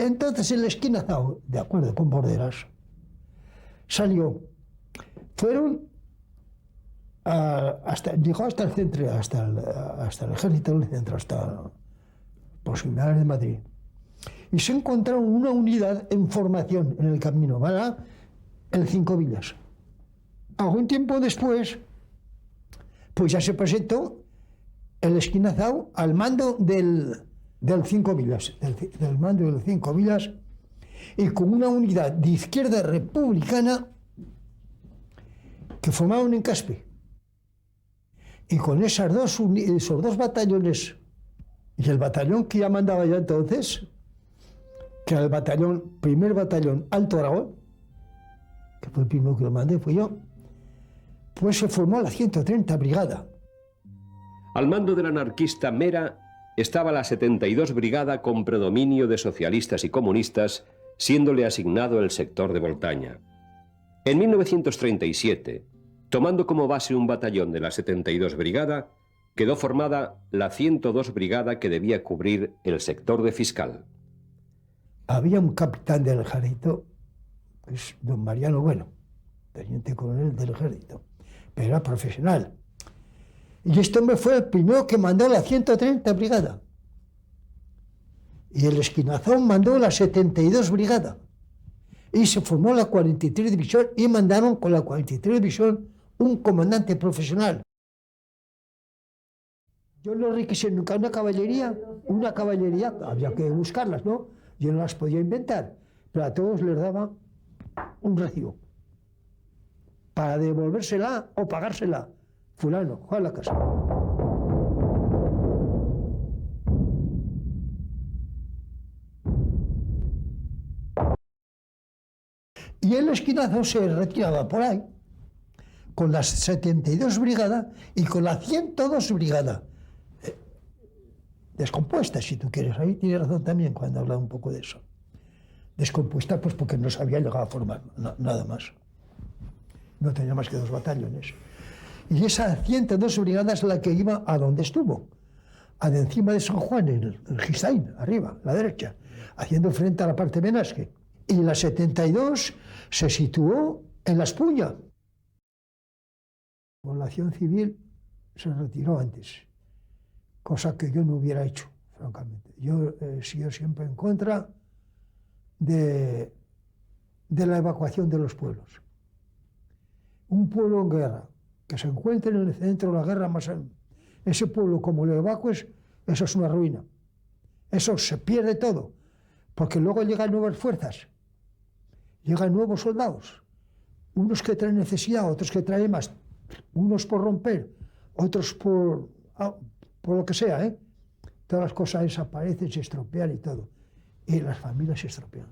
Entonces el esquinazao, de acuerdo con Borderas, salió. Fueron llegó hasta el centro, hasta el ejército del centro, hasta proximidades de Madrid. Y se encontraron una unidad en formación en el camino para el Cinco Villas. Algún tiempo después, pues ya se presentó el esquinazao al mando del Cinco Villas, del mando del Cinco Villas, y con una unidad de izquierda republicana que formaron en Caspe. Y con esos dos batallones, y el batallón que ya mandaba yo entonces, que era el primer batallón Alto Aragón, que fue el primero que lo mandé, fui yo, pues se formó la 130 Brigada. Al mando del anarquista Mera estaba la 72 Brigada con predominio de socialistas y comunistas, siéndole asignado el sector de Voltaña. En 1937, tomando como base un batallón de la 72 Brigada, quedó formada la 102 Brigada que debía cubrir el sector de Fiscal. Había un capitán del ejército, que es don Mariano Bueno, teniente coronel del ejército, pero era profesional. Y este hombre fue el primero que mandó la 130 Brigada. Y el Esquinazón mandó la 72 Brigada. Y se formó la 43 División y mandaron con la 43 División un comandante profesional. Yo no requise nunca una caballería, había que buscarlas, ¿no? Yo no las podía inventar, pero a todos les daba un recibo para devolvérsela o pagársela. Fulano, juega a la casa. Y el Esquinazo se retiraba por ahí con las 72 Brigada y con la 102 Brigada. Descompuesta, si tú quieres. Ahí tiene razón también cuando habla un poco de eso. Descompuesta, pues porque no se había llegado a formar, nada más. No tenía más que 2 batallones. Y esa 102 Brigada es la que iba a donde estuvo, de encima de San Juan, en el Gisaín, arriba, a la derecha, haciendo frente a la parte de Benasque. Y la 72 se situó en La Espuña. La población civil se retiró antes, cosa que yo no hubiera hecho, francamente. Yo he sido siempre en contra de la evacuación de los pueblos. Un pueblo en guerra, que se encuentre en el centro de la guerra, ese pueblo, como lo evacues, eso es una ruina. Eso se pierde todo, porque luego llegan nuevas fuerzas, llegan nuevos soldados, unos que traen necesidad, otros que traen más, unos por romper, otros por lo que sea, ¿eh? Todas las cosas desaparecen, se estropean y todo. Y las familias se estropean.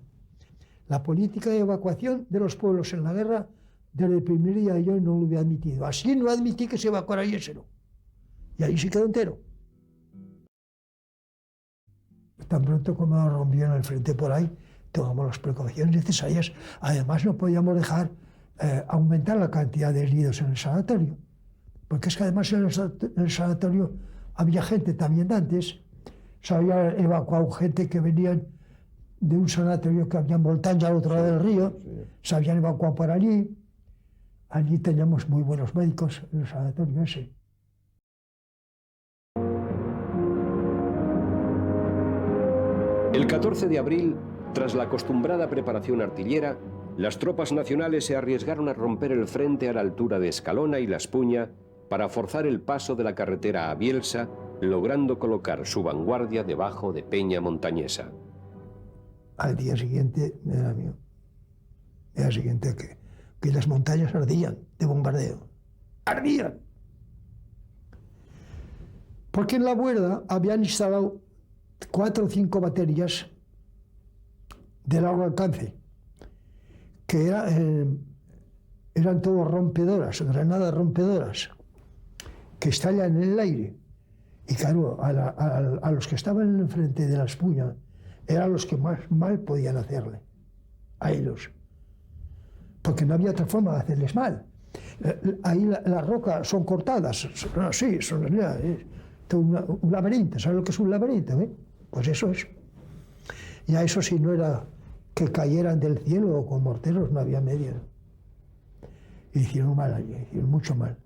La política de evacuación de los pueblos en la guerra, desde el primer día yo no lo había admitido. Así no admití que se evacuara Yesero. Y ahí se quedó entero. Tan pronto como rompieron el frente por ahí, tomamos las precauciones necesarias. Además, no podíamos dejar aumentar la cantidad de heridos en el sanatorio. Porque es que además en el sanatorio había gente también de antes. Se había evacuado gente que venían de un sanatorio que había en Voltaña, al otro lado del río. Se habían evacuado por allí. Allí teníamos muy buenos médicos en el sanatorio ese. El 14 de abril, tras la acostumbrada preparación artillera, las tropas nacionales se arriesgaron a romper el frente a la altura de Escalona y La Espuña para forzar el paso de la carretera a Bielsa, logrando colocar su vanguardia debajo de Peña Montañesa. Al día siguiente, era mío, el día siguiente que las montañas ardían de bombardeo. ¡Ardían! Porque en la Buerda habían instalado 4 o 5 baterías de largo alcance, que eran todas rompedoras, granadas rompedoras, que estallan en el aire. Y claro, a los que estaban en el frente de La Espuña, eran los que más mal podían hacerle, a ellos. Porque no había otra forma de hacerles mal. Ahí las rocas son cortadas, son así, un laberinto. ¿Sabes lo que es un laberinto? Pues eso es. Y a eso si no era que cayeran del cielo o con morteros, no había medio. Y hicieron mal allí, hicieron mucho mal.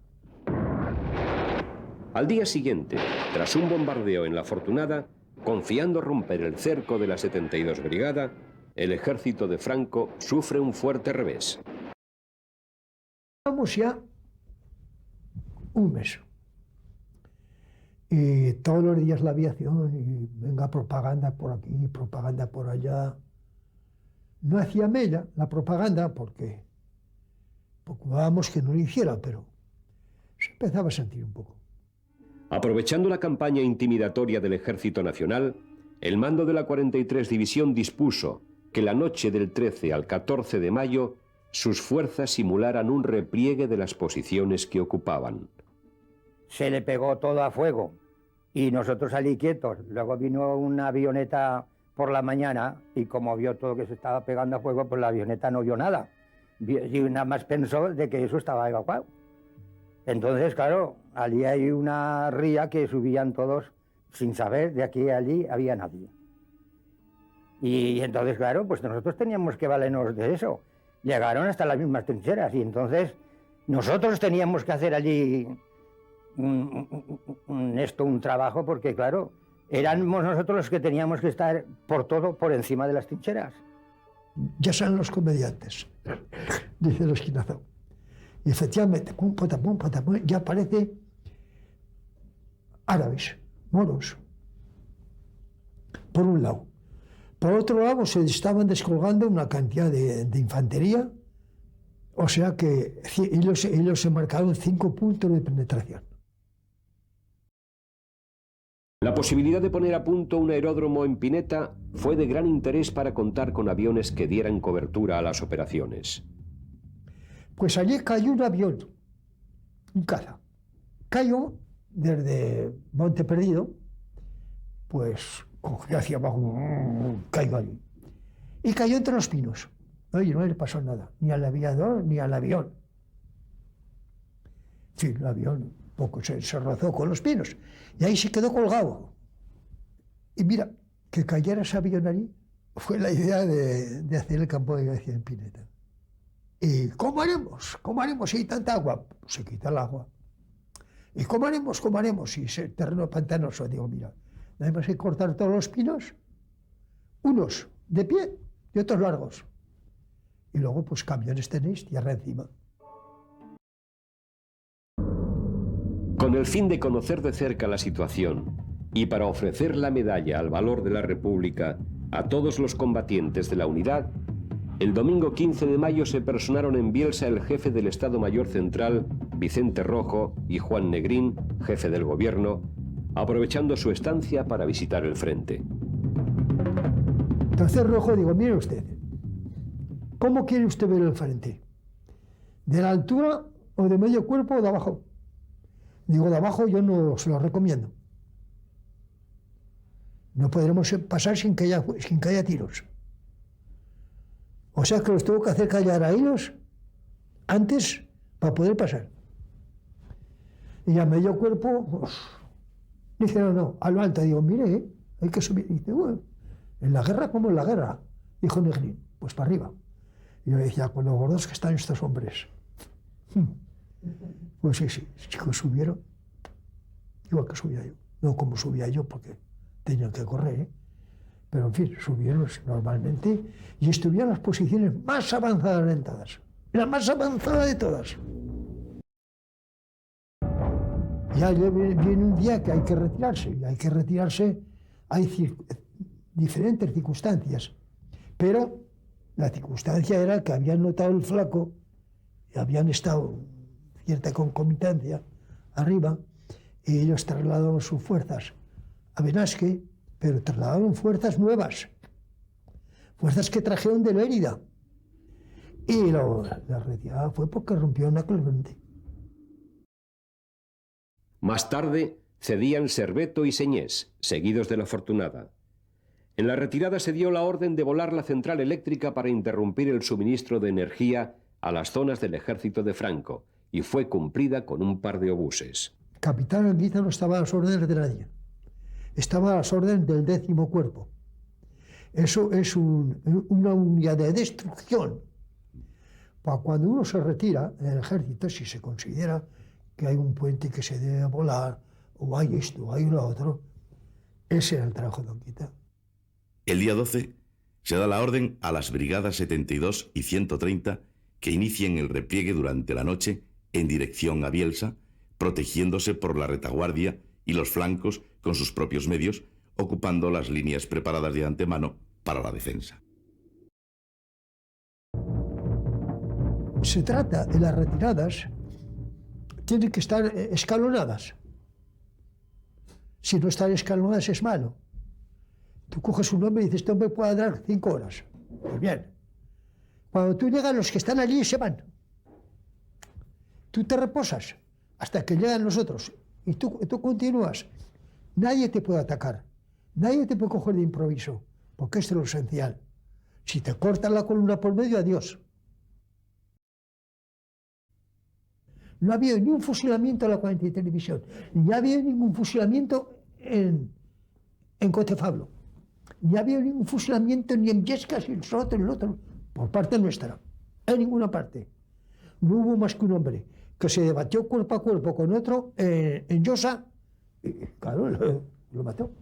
Al día siguiente, tras un bombardeo en La Fortunada, confiando romper el cerco de la 72 Brigada, el ejército de Franco sufre un fuerte revés. Vamos ya un mes. Y todos los días la aviación, y venga propaganda por aquí, propaganda por allá. No hacía mella la propaganda porque procurábamos que no lo hiciera, pero se empezaba a sentir un poco. Aprovechando la campaña intimidatoria del Ejército Nacional, el mando de la 43 División dispuso que la noche del 13 al 14 de mayo sus fuerzas simularan un repliegue de las posiciones que ocupaban. Se le pegó todo a fuego y nosotros salí quietos. Luego vino una avioneta por la mañana y como vio todo que se estaba pegando a fuego, pues la avioneta no vio nada. Y nada más pensó de que eso estaba evacuado. Entonces, claro, allí hay una ría que subían todos sin saber, de aquí a allí había nadie. Y entonces, claro, pues nosotros teníamos que valernos de eso. Llegaron hasta las mismas trincheras y entonces nosotros teníamos que hacer allí un trabajo porque, claro, éramos nosotros los que teníamos que estar por todo por encima de las trincheras. Ya son los comediantes, dice el esquinazo. Y efectivamente, pum, patapum, ya aparece árabes, moros, por un lado. Por otro lado, se estaban descolgando una cantidad de infantería, o sea que ellos se marcaron 5 puntos de penetración. La posibilidad de poner a punto un aeródromo en Pineta fue de gran interés para contar con aviones que dieran cobertura a las operaciones. Pues allí cayó un avión, un caza. Cayó desde Monte Perdido, pues cogió hacia abajo, cayó allí. Y cayó entre los pinos. Oye, no le pasó nada, ni al aviador ni al avión. Sí, el avión un poco se rozó con los pinos y ahí se quedó colgado. Y mira, que cayera ese avión allí fue la idea de hacer el campo de gracia en Pineta. ¿Y cómo haremos? ¿Cómo haremos si hay tanta agua? Pues se quita el agua. ¿Y cómo haremos? ¿Cómo haremos si es terreno pantanoso? Digo, mira, tenemos que cortar todos los pinos, unos de pie y otros largos. Y luego, pues camiones tenéis, tierra encima. Con el fin de conocer de cerca la situación y para ofrecer la medalla al valor de la República a todos los combatientes de la unidad, el domingo 15 de mayo se personaron en Bielsa el jefe del Estado Mayor Central, Vicente Rojo, y Juan Negrín, jefe del gobierno, aprovechando su estancia para visitar el frente. Entonces Rojo digo, mire usted, ¿cómo quiere usted ver el frente? ¿De la altura o de medio cuerpo o de abajo? Digo, de abajo yo no se lo recomiendo. No podremos pasar sin que haya tiros. O sea que los tengo que hacer callar a ellos antes para poder pasar. Y a medio cuerpo, pues, dice, no, a lo alto. Digo, mire, hay que subir. Dice, bueno, en la guerra como en la guerra, dijo Negrín, pues para arriba. Y yo decía, con los gordos que están estos hombres. Pues sí, chicos, subieron, igual que subía yo. No como subía yo, porque tenían que correr, ¿eh? Pero en fin, subieron normalmente y estuvieron en las posiciones más avanzadas de todas. La más avanzada de todas. Ya viene un día que hay que retirarse, y hay que retirarse, hay diferentes circunstancias. Pero la circunstancia era que habían notado el flaco, y habían estado cierta concomitancia arriba, y ellos trasladaron sus fuerzas a Benasque, pero trasladaron fuerzas nuevas, fuerzas que trajeron de Lérida. Y la retirada fue porque rompieron aquel frente. Más tarde cedían Serveto y Señés, seguidos de La Fortunada. En la retirada se dio la orden de volar la central eléctrica para interrumpir el suministro de energía a las zonas del ejército de Franco, y fue cumplida con un par de obuses. Capitán Anguita no estaba a las órdenes de nadie. Estaba a las órdenes del 10º cuerpo. Eso es una unidad de destrucción. Para cuando uno se retira del ejército, si se considera que hay un puente que se debe volar, o hay esto, o hay lo otro, ese era el trabajo de Don Quita. El día 12 se da la orden a las brigadas 72 y 130 que inicien el repliegue durante la noche en dirección a Bielsa, protegiéndose por la retaguardia y los flancos con sus propios medios, ocupando las líneas preparadas de antemano para la defensa. Se trata de las retiradas, tienen que estar escalonadas. Si no están escalonadas es malo. Tú coges un hombre y dices, este hombre puede dar 5 horas. Pues bien, cuando tú llegas, los que están allí se van. Tú te reposas hasta que llegan los otros y tú continúas. Nadie te puede atacar, nadie te puede coger de improviso, porque esto es lo esencial. Si te cortan la columna por medio, adiós. No ha habido ni un fusilamiento en la 40 Televisión, ni ha habido ningún fusilamiento en Cotefablo, ni ha habido ningún fusilamiento ni en Viescas y el otro, por parte nuestra, en ninguna parte. No hubo más que un hombre que se debatió cuerpo a cuerpo con otro en Llosa, y claro, lo mató.